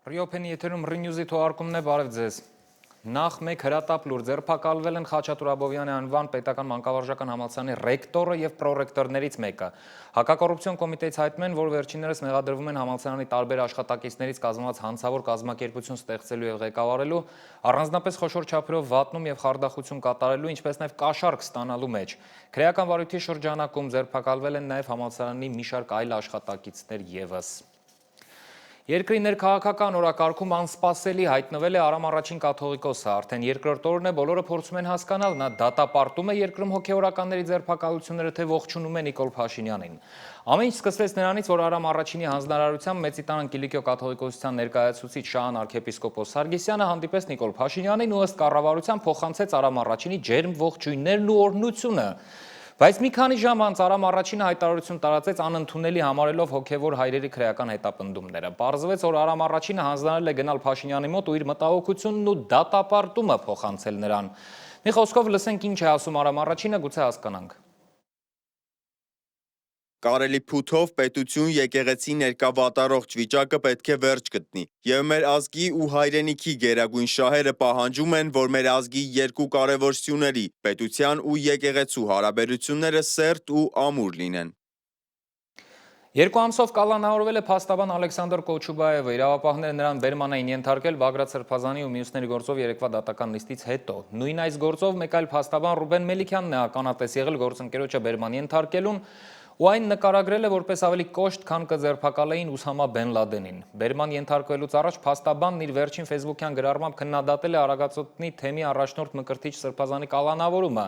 Ռիոփենի եթերում Ռինյուզի թողարկումն է, բարև ձեզ։ Նախ մեկ հրատապ լուր ձերբակալվել են Խաչատուր Աբովյանի անվան պետական մանկավարժական համալսարանի ռեկտորը եւ պրոռեկտորներից մեկը։ Հակակոռուպցիոն կոմիտեից հայտնում են, որ վերջիններս մեղադրվում են համալսարանի տարբեր աշխատակիցներից կազմված հանցավոր կազմակերպություն ստեղծելու եւ ղեկավարելու, առանձնապես խոշոր չափերով վատնում եւ խարդախություն կատարելու, ինչպես նաեւ կաշառք ստանալու մեջ։ Քրեական վարույթի շրջանակում ձերբակալվել են նաեւ համալսարանի մի շարք այլ աշխատակիցներ եւս։ Երկրի ներքաղաքական օրակարգում անսպասելի հայտնվել է Արամ առաջին կաթողիկոսը, արդեն երկրորդ օրն է, բոլորը փորձում են հասկանալ, նա դատապարտում է երկրում հոգևորականների ձերբակալությունները, թե ողջունում է Նիկոլ Փաշինյանին։ Ամեն ինչ սկսվեց նրանից, որ Արամ առաջինի հանձնարարությամբ Մեծիտան Կիլիկիո կաթողիկոսության ներկայացուցիչ Շահան arczepiskopos Սարգսյանը հանդիպեց Նիկոլ Փաշինյանին ու ըստ կառավարության փոխանցեց Արամ առաջինի ջերմ ողջույններն ու օրհնությունը։ Բայց մի քանի ժամ անց Արամ առաջինը հայտարարություն տարածեց անընդունելի համարելով հոգևոր հայրերի քրեական հետապնդումները։ Պարզվեց, որ Արամ առաջինը հանձնարարել է գնալ Փաշինյանի մոտ ու իր մտահոգությունն ու դատապարտումը փոխանցել նրան։ Մի խոսքով լսենք ինչ է ասում Արամ առաջինը, գուցե հասկանանք։ Կարելի փութով պետություն եկեղեցի ներկա վատառողջ վիճակը պետք է վերջ գտնի, եւ մեր ազգի ու հայրենիքի գերագույն շահերը պահանջում են, որ մեր ազգի երկու կարևոր սյուների՝ պետության ու եկեղեցու հարաբերությունները սերտ ու ամուր լինեն։ Երկու ամսով կալանավորվել է փաստաբան Ալեքսանդր Կոչուբաևը, իրավապահները նրան բերման էին ենթարկել Բագրատ Սրբազանի ու մյուսների գործով երեկվա դատական նիստից հետո։ Նույն այս գործով մեկ այլ փաստաբան Ռուբեն Մելիքյանն է ականատես եղել գործընկերոջը բերման ենթարկելուն ու այն նկարագրել է որպես ավելի կոշտ, քան կձերբակալեին Ուսամա Բեն Լադենին։ Բերման ենթարկվելուց առաջ փաստաբանն իր վերջին ֆեյսբուքյան գրառմամբ քննադատել է Արագածոտնի թեմի առաջնորդ Մկրտիչ Սրբազանի կալանավորումը։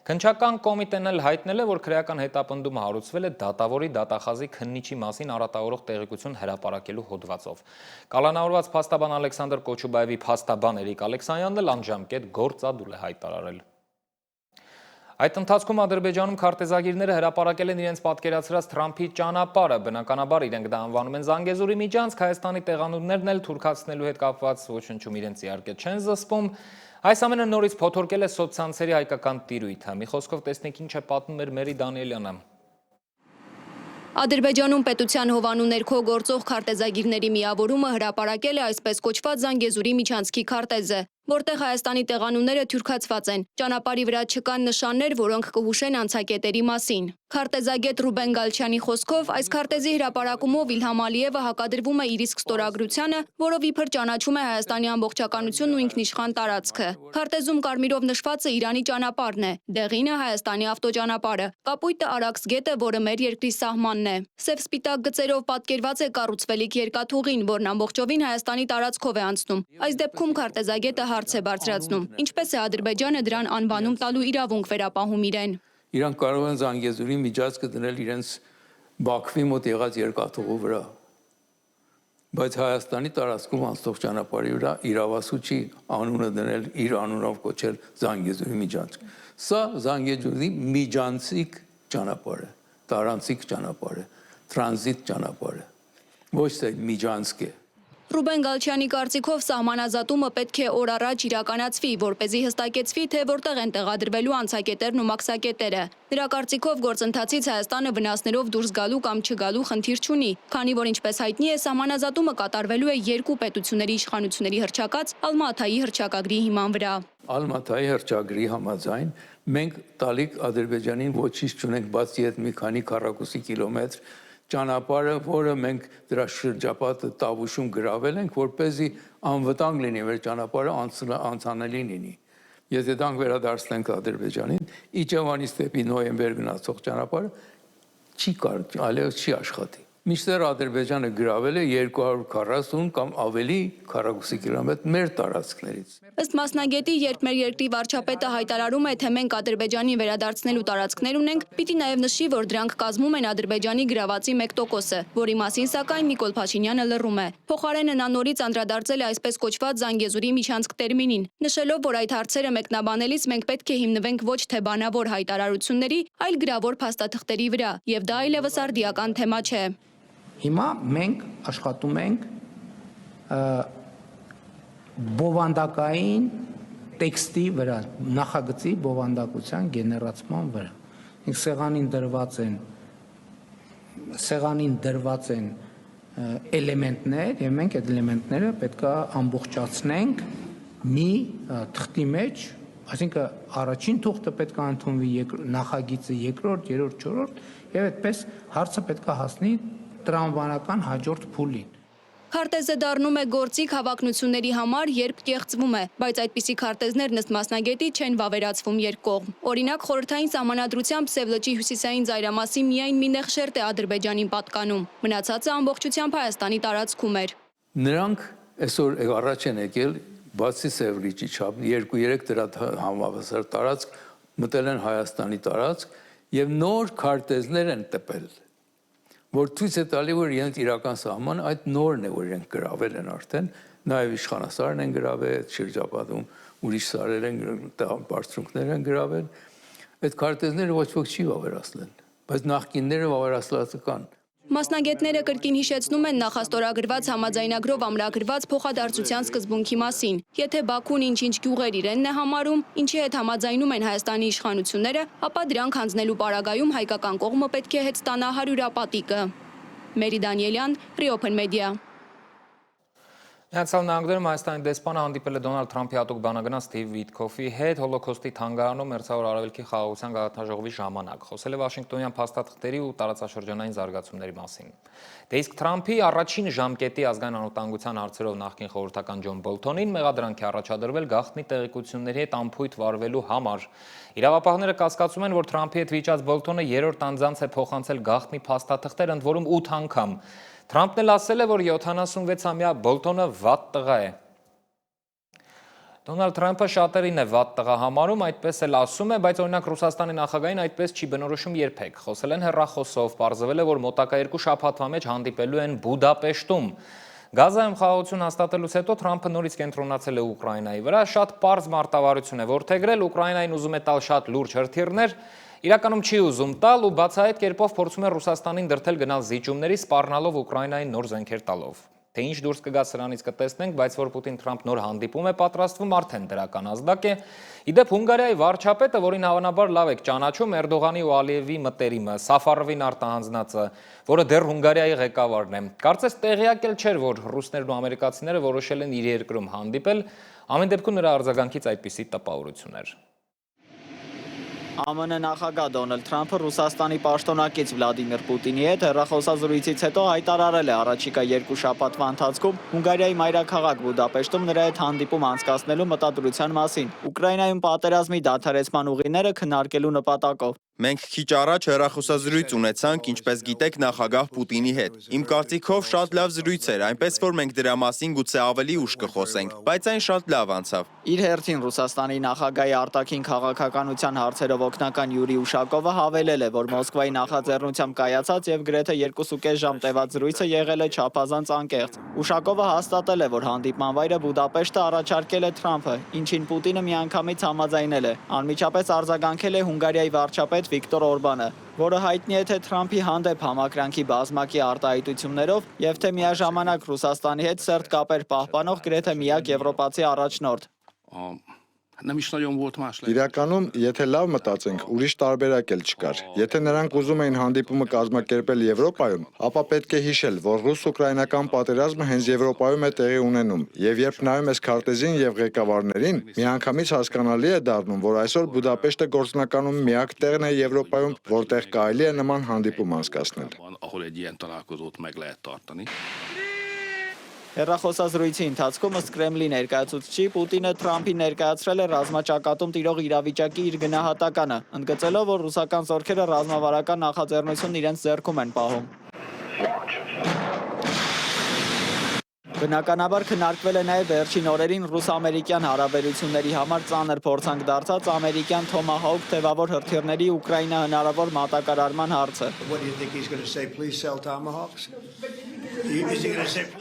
Քննչական կոմիտեն էլ հայտնել է, որ քրեական հետապնդումը հարուցվել է դատավորի դատախազի քննիչի մասին առատավորող տեղեկություն հրապարակելու հոդվածով։ Կալանավորված փաստաբան Ալեքսանդր Կոչուբաևի փաստաբան Էրիկ Ալեքսանյանն էլ անջամկետ գործադուլ է հայտարարել։ Այդ ընթացքում Ադրբեջանում քարտեզագիրները հրապարակել են իրենց պատկերացրած Թրամփի ճանապարհը, բնականաբար իրենք դա անվանում են Զանգեզուրի միջանցք, Հայաստանի տեղանուններն էլ թուրքացնելու հետ կապված ոչնչում իրենց իհարկե չեն զսպում։ Այս ամենը նորից փոթորկել է սոցցանցերի հայկական տիրույթը։ Մի խոսքով տեսնենք ինչ է պատմում մեր Մերի Դանիելյանը։ Ադրբեջանում պետության հովանու ներքո գործող քարտեզագիրների միավորումը հրապարակել է այսպես կոչված Զանգեզուրի միջանցքի քարտեզը, որտեղ Հայաստանի տեղանունները թյուրքացված են։ Ճանապարհի վրա չկան նշաններ, որոնք կհուշեն անցակետերի մասին։ Քարտեզագետ Ռուբեն Գալչյանի խոսքով այս քարտեզի հրապարակումով Իլհամ Ալիևը հակադրվում է իր իսկ ստորագրությանը, որով իբր ճանաչում է Հայաստանի ամբողջականությունն ու ինքնիշխան տարածքը։ Քարտեզում կարմիրով նշվածը Իրանի ճանապարհն է, դեղինը Հայաստանի ավտոճանապարհը, կապույտը Արաքս գետը, որը մեր երկրի սահմանն է։ Սև-սպիտակ գծերով պատկերված է կառուցվելիք երկաթուղին, որն ամբողջովին Հայաստանի տարածքով է անցնում։ Այս դեպքում քարտեզագետը հարց է բարձրացնում. ինչպես է Ադրբեջանը դրան անվանում տալու իրավունք վերապահում իրեն։ Իրանք կարող են Զանգեզուրի միջանցքը դնել իրենց Բաքվի մոտ եղած երկաթուղու վրա, բայց Հայաստանի տարածքում անցնող ճանապարհի վրա իրավասու չի անունը դնել իր անունով կոչել Զանգեզուրի միջանցք։ Սա Զանգեզուրի միջանցիկ ճանապարհ է, տարանցիկ ճանապարհ է, տրանզիտ ճանապարհ է, ոչ թե միջանցք է։ Ռուբեն Գալչյանի կարծիքով սահմանազատումը պետք է օր առաջ իրականացվի, որպեսզի հստակեցվի, թե որտեղ են տեղադրվելու անցակետերն ու մաքսակետերը։ Նրա կարծիքով գործընթացից Հայաստանը վնասներով դուրս գալու կամ չգալու խնդիր չունի, քանի որ ինչպես հայտնի է, սահմանազատումը կատարվելու է երկու պետությունների իշխանությունների հռչակած Ալմա-Աթայի հռչակագրի հիման վրա։ Ալմա-Աթայի հռչակագրի համաձայն մենք տալիք Ադրբեջանին ոչինչ չունենք, բացի այդ մի քանի քառակուսի կիլոմետր ճանապարհը, որը մենք դրա շրջապատը Տավուշում գրավել ենք, որպեսզի անվտանգ լինի մեր ճանապարհը անցանելի լինի։ Եթե դրանք վերադարձնենք Ադրբեջանին, Իջևանից դեպի նոյեմբեր գնացող ճանապարհը այլևս չի աշխատի։ Մինչդեռ Ադրբեջանը գրավել է 240 կամ ավելի քառակուսի կիլոմետր մեր տարածքներից։ Ըստ մասնագետի, երբ մեր երկրի վարչապետը հայտարարում է, թե մենք Ադրբեջանին վերադարձնելու տարածքներ ունենք, պիտի նաև նշի, որ դրանք կազմում են Ադրբեջանի գրավածի 1%-ը, որի մասին սակայն Նիկոլ Փաշինյանը լռում է։ Փոխարենը նա նորից անդրադարձել է այսպես կոչված Զանգեզուրի միջանցք տերմինին, նշելով, որ այդ հարցերը մեկնաբանելիս մենք պետք է հիմնվենք ոչ թե բանավոր հայտարարությունների, այլ գրավոր փաստաթղթերի վրա, եւ դա այլևս արդիական թեմա չէ։ Հիմա մենք աշխատում ենք բովանդակային տեքստի վրա, նախագծի բովանդակության գեներացման վրա։ Սեղանին դրված են էլեմենտներ եւ մենք այդ էլեմենտները պետք է ամբողջացնենք մի թղթի մեջ, այսինքն առաջին թուղթը պետք է ընդունվի նախագիծը, երկրորդ, երրորդ, չորրորդ եւ այդպես հարցը պետք է հասնի տրամաբանական հաջորդ փուլին։ Քարտեզը դառնում է գործիք հավակնությունների համար, երբ կեղծվում է, բայց այդպիսի քարտեզներն ըստ մասնագետի չեն վավերացվում երկկողմ։ Օրինակ, խորհրդային սահմանադրությամբ Սևլճի հյուսիսային ծայրամասի միայն մի նեղ շերտ է Ադրբեջանին պատկանում, մնացածը ամբողջությամբ Հայաստանի տարածքում էր։ Նրանք այսօր առաջ են եկել, բացի Սևլիճի չափ, 2-3 դրա համավասար տարածք մտել են Հայաստանի տարածք եւ նոր քարտեզներ են տպել, որ ցույց է տալի, որ իրենց իրական սահմանը այդ նորն է, որ իրենք գրավել են արդեն, նաև իշխանասարն են գրավել, այդ շրջապատում ուրիշ սարեր են, բարձունքներ են գրավել, այդ քարտեզները ոչ ոք չի վավերացնել, բայց նախկինները վավերացած կան։ Մասնագետները կրկին հիշեցնում են նախաստորագրված համաձայնագրով ամրագրված փոխադարձության սկզբունքի մասին։ Եթե Բաքուն ինչ-ինչ գյուղեր իրենն է համարում, ինչի հետ համաձայնում են Հայաստանի իշխանությունները, ապա դրանք հանձնելու պարագայում հայկական կողմը պետք է հետ ստանա 100-ապատիկը։ Մերի Դանիելյան, Free Open Media։ Միացյալ Նահանգներում Հայաստանի դեսպանը հանդիպել է Դոնալդ Թրամփի հատուկ բանագնաց Սթիվ Վիթքոֆի հետ հոլոքոստի թանգարանում Մերձավոր Արևելքի խաղաղության գաղափարաժողովի ժամանակ։ Խոսել է Վաշինգտոնյան փաստաթղթերի ու տարածաշրջանային զարգացումների մասին։ Դե իսկ Թրամփի առաջին ժամկետի ազգային անվտանգության հարցերով նախկին խորհրդական Ջոն Բոլթոնին մեղադրանք է առաջադրվել գաղտնի տեղեկությունների հետ անփույթ վարվելու համար։ Իրավապահները կասկածում են, որ Թրամփի հետ վիճած Բոլթոնը երրորդ անձանց է փոխանցել գաղտնի փաստաթղթեր, ընդ որում 8 անգամ։ Թրամփն էլ ասել է, որ 76-ամյա Բոլթոնը վատ տղա է։ Դոնալդ Թրամփը շատերին է վատ տղա համարում, այդպես էլ ասում է, բայց օրինակ Ռուսաստանի նախագահին այդպես չի բնորոշում երբեք։ Խոսել են հեռախոսով, պարզվել է, որ մոտակա 2 շաբաթվա մեջ հանդիպելու են Բուդապեշտում։ Գազայում խաղաղություն հաստատելուց հետո Թրամփը նորից կենտրոնացել է Ուկրաինայի վրա, շատ պարզ մարտավարություն է որդեգրել, Ուկրաինային ուզում է տալ շատ լուրջ հրթիռներ, իրականում չի ուզում տալ ու բացահայտ կերպով փորձում է Ռուսաստանին դրդել գնալ զիջումների, սպառնալով Ուկրաինային նոր զենքեր տալով։ Թե ինչ դուրս կգա սրանից կտեսնենք, բայց որ Պուտին-Թրամփ նոր հանդիպում է պատրաստվում, արդեն դրական ազդակ է։ Իդեպ Հունգարիայի վարչապետը, որին հավանաբար լավ եք ճանաչում, Էրդողանի ու Ալիևի մտերիմը, Սաֆարովին արտահանձնածը, որը դեռ Հունգարիայի ղեկավարն է, կարծես տեղյակ էլ չէր, որ ռուսներն ու ամերիկացիները որոշել են իր երկրում հանդիպել, ամեն դեպքում նրա արձագանքից այդպիսի տպավորություն էր։ ԱՄՆ նախագահ Դոնալդ Թրամփը Ռուսաստանի պաշտոնակից Վլադիմիր Պուտինի հետ հեռախոսազրույցից հետո հայտարարել է առաջիկա 2 շաբաթվա ընթացքում Հունգարիայի մայրաքաղաք Բուդապեշտում նրա հետ հանդիպում անցկացնելու մտադրության մասին, Ուկրաինայում պատերազմի դադարեցման ուղիները քննարկելու նպատակով։ Մենք քիչ առաջ հեռախոսազրույց ունեցանք, ինչպես գիտեք, նախագահ Պուտինի հետ։ Իմ կարծիքով շատ լավ զրույց էր, այնպես որ մենք դրա մասին գուցե ավելի ուշ կխոսենք, բայց այն շատ լավ անցավ։ Իր հերթին Ռուսաստանի նախագահի արտաքին քաղաքականության հարցերով օգնական Յուրի Ուշակովը հավելել է, որ Մոսկվայի նախաձեռնությամբ կայացած եւ գրեթե 2.5 ժամ տևած զրույցը եղել է չափազանց անկեղծ։ Ուշակովը հաստատել է, որ հանդիպման վայրը Բուդապեշտը առաջարկել է Թրամփը, ինչին Պուտինը միանգամից համաձայնել է։ Անմիջապես արձագանքել է Հունգարիայի վարչապետ Վիկտոր Օրբանը, որը հայտնի է թե Թրամփի հանդեպ համակրանքի բազմակի արտահայտություններով եւ թե միաժամանակ Ռուսաստանի հետ սերտ կապեր պահպանող գրեթե միակ եվրոպացի առաջնորդ։ Իրականում, եթե լավ մտածենք, ուրիշ տարբերակ էլ չկար։ Եթե նրանք ուզում էին հանդիպումը կազմակերպել Եվրոպայում, ապա պետք է հիշել, որ ռուս-ուկրաինական պատերազմը հենց Եվրոպայում է տեղի ունենում, եւ երբ նայում ես քարտեզին եւ ղեկավարներին, միանգամից հասկանալի է դառնում, որ այսօր Բուդապեշտը գործնականում միակ տեղն է Եվրոպայում, որտեղ կարելի է նման հանդիպում անցկացնել։ Հեռախոսազրույցի ընթացքում ըստ Կրեմլի ներկայացուցիչի Պուտինը Թրամփին ներկայացրել է ռազմաճակատում տիրող իրավիճակի իր գնահատականը, ընդգծելով, որ ռուսական զորքերը ռազմավարական նախաձեռնություն իրենց ձեռքում են պահում։ Բնականաբար քննարկվել է նաև վերջին օրերին ռուս-ամերիկյան հարաբերությունների համար ծանր փորձանք դարձած ամերիկյան Թոմահաուք թևավոր հրթիռների Ուկրաինա հնարավոր մատակարարման հարցը։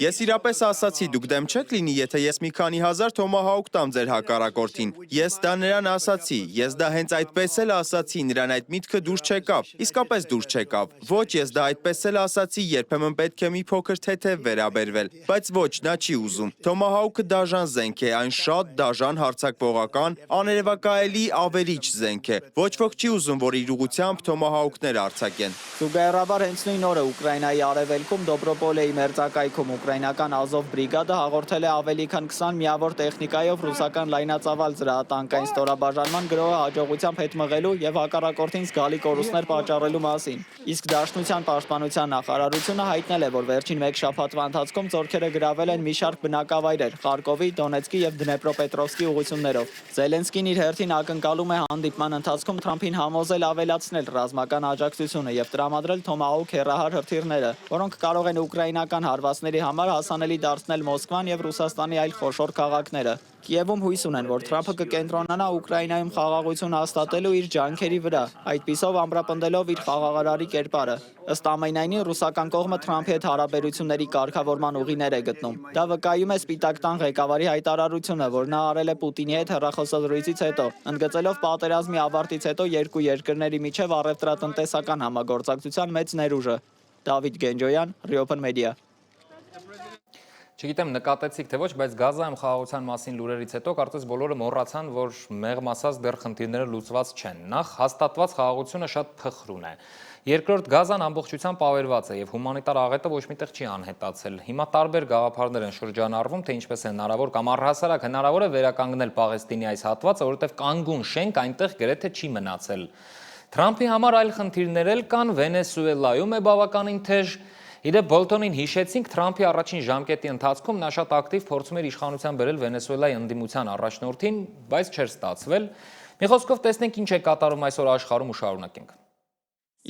Ես իրապես ասացի, դուք դեմ չեք լինի, եթե ես մի քանի հազար Թոմահաուք տամ ձեր հակառակորդին։ Ես դա նրան ասացի, ես դա հենց այդպես էլ ասացի, նրան այդ միտքը դուրս չեկավ, իսկապես դուրս չեկավ։ Ոչ, ես դա այդպես էլ ասացի, երբեմն պետք է մի փոքր թեթև վերաբերվել, բայց ոչ, նա չի ուզում։ Թոմահաուքը դաժան զենք է, այն շատ դաժան հարձակվողական, աներևակայելի ավերիչ զենք է։ Ոչ ոք չի ուզում, որ իր ուղղությամբ Թոմահաուքներ արձակեն։ Զուգահեռաբար հենց նույն օրը Ուկրաինայի արևելքում Դոբրոպոլի Մարիուպոլեի մերձակայքում ուկրաինական Ազով բրիգադը հաղորդել է ավելի քան 20 միավոր տեխնիկայով ռուսական լայնածավալ զրահատանկային ստորաբաժանման գրոհը հաջողությամբ հետ մղելու եւ հակառակորդին զգալի կորուստներ պատճառելու մասին։ Իսկ Դաշնության պաշտպանության նախարարությունը հայտնել է, որ վերջին 1 շաբաթվա ընթացքում զորքերը գրավել են մի շարք բնակավայրեր Խարկովի, Դոնեցկի եւ Դնեպրոպետրովսկի ուղղություններով։ Զելենսկին իր հերթին ակնկալում է հանդիպման ընթացքում Թրամփին համոզել ավելացնել ռազմական աջակցությունը եւ տրամադրել Թոմահաուք հեռահար հրթիռները, որոնք կարող են ուկրաինական հարվածների համար հասանելի դարձնել Մոսկվան եւ Ռուսաստանի այլ խոշոր քաղաքները։ Կիևում հույս ունեն, որ Թրամփը կկենտրոնանա Ուկրաինայում խաղաղություն հաստատելու իր ջանքերի վրա, այդպիսով ամրապնդելով իր խաղաղարարի կերպարը։ Ըստ ամենայնի, ռուսական կողմը Թրամփի հետ հարաբերությունների կարգավորման ուղիներ է գտնում։ Դա վկայում է Սպիտակ տան ղեկավարի հայտարարությունը, որ նա արել է Պուտինի հետ հեռախոսազրույցից հետո, ընդգծելով պատերազմի ավարտից հետո երկու երկրների միջև առևտրատնտեսական համագործակցության մեծ ներուժը։ Դավիթ Գենջոյան, Reopen Media։ Չգիտեմ նկատեցիք թե ոչ, բայց Գազայում խաղաղության մասին լուրերից հետո կարծես բոլորը մոռացան, որ մեղմ ասած դեռ խնդիրները լուծված չեն։ Նախ հաստատված խաղաղությունը շատ փխրուն է։ Երկրորդ, Գազան ամբողջությամբ ավերված է եւ հումանիտար աղետը ոչ միտեղ չի անհետացել։ Հիմա տարբեր գաղափարներ են շրջանառվում, թե ինչպես է հնարավոր կամ առհասարակ հնարավոր է վերականգնել Պաղեստինի այս հատվածը, որովհետեւ կանգուն շենք այնտեղ գրեթե չի մնացել։ Թրամփի համար այլ խնդիրներ էլ կան, Վենեսուելայում է բավականին թեժ։ Իդեպ Բոլթոնին հիշեցինք, Թրամփի առաջին ժամկետի ընթացքում նա շատ ակտիվ փորձում էր իշխանության բերել Վենեսուելայի ընդդիմության առաջնորդին, բայց չէր ստացվել։ Մի խոսքով տեսնենք ինչ է կատարում այսօր աշխարհում ու շարունակենք։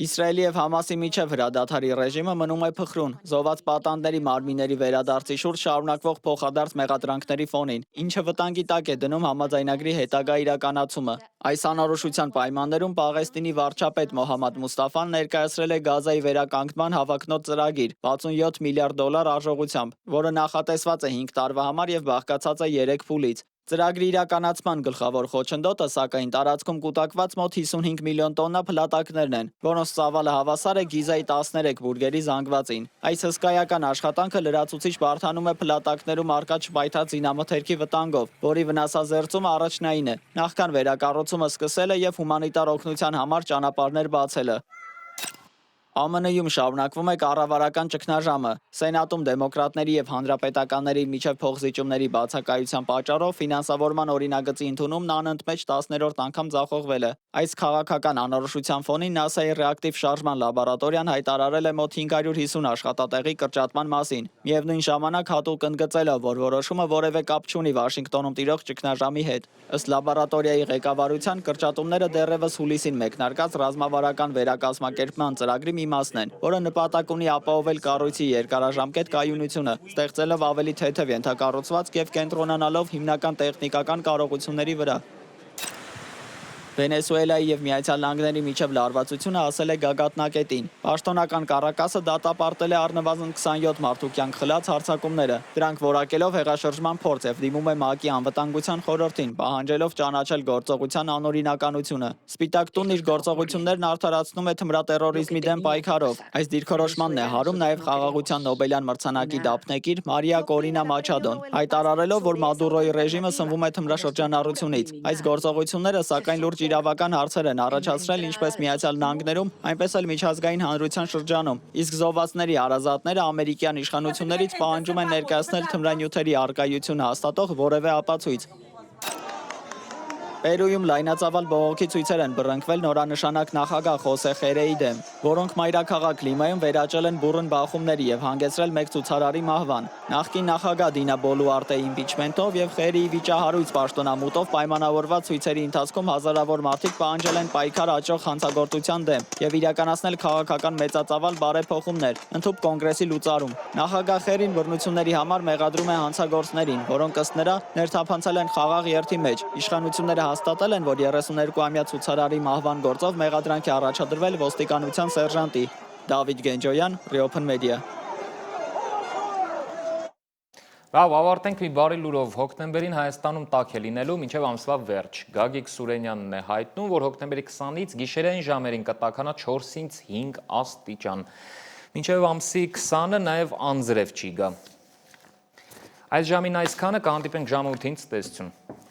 Իսրայելի եւ Համասի միջև հրադադարի ռեժիմը մնում է փխրուն, զոհված պատանդների մարմինների վերադարձի շուրջ շարունակվող փոխադարձ մեղադրանքների ֆոնին, ինչը վտանգի տակ է դնում համաձայնագրի հետագա իրականացումը։ Այս անորոշության պայմաններում Պաղեստինի վարչապետ Մոհամմադ Մուստաֆան ներկայացրել է Գազայի վերականգնման հավակնոտ ծրագիր 67 միլիարդ դոլար արժողությամբ, որը նախատեսված է 5 տարվա համար եւ բաղկացած է 3 փուլից։ Ծրագրի իրականացման գլխավոր խոչընդոտը, սակայն, տարածքում կուտակված մոտ 55 միլիոն տոննա փլատակներն են, որոնց ծավալը հավասար է Գիզայի 13 բուրգերի զանգվածին։ Այս հսկայական աշխատանքը լրացուցիչ բարդանում է փլատակներում առկա չպայթած զինամթերքի վտանգով, որի վնասազերծումը առաջնային է։ Նախքան վերակառուցումը սկսելը եւ հումանիտար օգնության համար ճանապարհներ բացելը։ ԱՄՆ-ում շարունակվում է կառավարական ճգնաժամը։ Սենատում դեմոկրատների եւ հանրապետականների միջև փոխզիջումների բացակայության պատճառով ֆինանսավորման օրինագծի ընդունումն անընդմեջ 10-րդ անգամ ձախողվել է։ Այս քաղաքական անորոշության ֆոնին ՆԱՍԱ-ի ռեակտիվ շարժման լաբորատորիան հայտարարել է մոտ 550 աշխատատեղի կրճատման մասին։ Միևնույն ժամանակ հատուկ ընդգծելով, որ որոշումը որևէ կապ չունի Վաշինգտոնում տիրող ճգնաժամի հետ։ Ըստ լաբորատորիայի ղեկավարության, կրճատումները դեռևս հուլիսին մեկնարկած ռազմավարական վերակազմակերպման ծրագրի մի մասն են, որը նպատակ ունի ապահովել կառույցի երկարաժամկետ կայունությունը, ստեղծելով ավելի թեթև ենթակառուցվածք եւ կենտրոնանալով հիմնական տեխնիկական կարողությունների վրա։ Վենեսուելայի եւ Միացյալ Նահանգների միջև լարվածությունը ասել է գագաթնակետին։ Պաշտոնական Կարակասը դատապարտել է առնվազն 27 մարդու կյանք խլած հարձակումները։ Դրանք որակելով հեղաշրջման փորձ եւ դիմում է ՄԱԿ-ի անվտանգության խորհրդին, պահանջելով ճանաչել գործողության անօրինականությունը։ Սպիտակ տունն իր գործողություններն արդարացնում է թմրատերորիզմի դեմ պայքարով։ Այս դիրքորոշմանն է հարում նաեւ Խաղաղության Նոբելյան մրցանակի դափնեկիր Մարիա Կորինա Մաչադոն, հայտարարելով, որ Մադուրոյի ռեժիմը սնվում է թմրաշրջանառությունից։ Այս գործողությունները սակայն լուրջ իրավական հարցեր են առաջացրել ինչպես Միացյալ Նահանգներում, այնպես էլ միջազգային հանրության շրջանում։ Իսկ զոհվածների հարազատները ամերիկյան իշխանություններից պահանջում են ներկայացնել թմրանյութերի առկայությունը հաստատող որևէ ապացույց։ Պերույում լայնածավալ բողոքի ցույցեր են բռնկվել նորանշանակ նախագահ Խոսե Խերեի դեմ, որոնք մայրաքաղաք Լիմայում վերաճել են բուռն բախումների եւ հանգեցրել մեկ ցուցարարի մահվան։ Նախկին նախագահ Դինա Բոլուարտեի իմպիչմենթով եւ Խերեի վիճահարույց պաշտոնամուտով պայմանավորված ցույցերի ընթացքում հազարավոր մարդիկ պահանջել են պայքար աճող հանցագործության դեմ եւ իրականացնել քաղաքական մեծածավալ բարեփոխումներ, ընդհուպ կոնգրեսի լուծարում։ Նախագահ Խերին բռնությունների համար մեղադրում է հանցագործներին, որոնք ըստ նրա ներթափանցել են խաղաղ երթի մեջ։ Իշխանությունները հաստատել են, որ 32-ամյա ցուցարարի մահվան գործով մեղադրանք է առաջադրվել ոստիկանության սերժանտի։ Դավիթ Գենջոյան, Reopen Media։ Լավ, ավարտենք մի բարի լուրով։ Հոկտեմբերին Հայաստանում տաք է լինելու մինչև ամսվա վերջ։ Գագիկ Սուրենյանն է հայտնում, որ հոկտեմբերի 20-ից գիշերային ժամերին կտաքանա 4-ից 5 աստիճան։ Մինչև ամսի 20-ը նաև անձրև չի գա։ Այս ժամին այսքանը, կհանդիպենք ժամը 8-ին, ցտեսություն։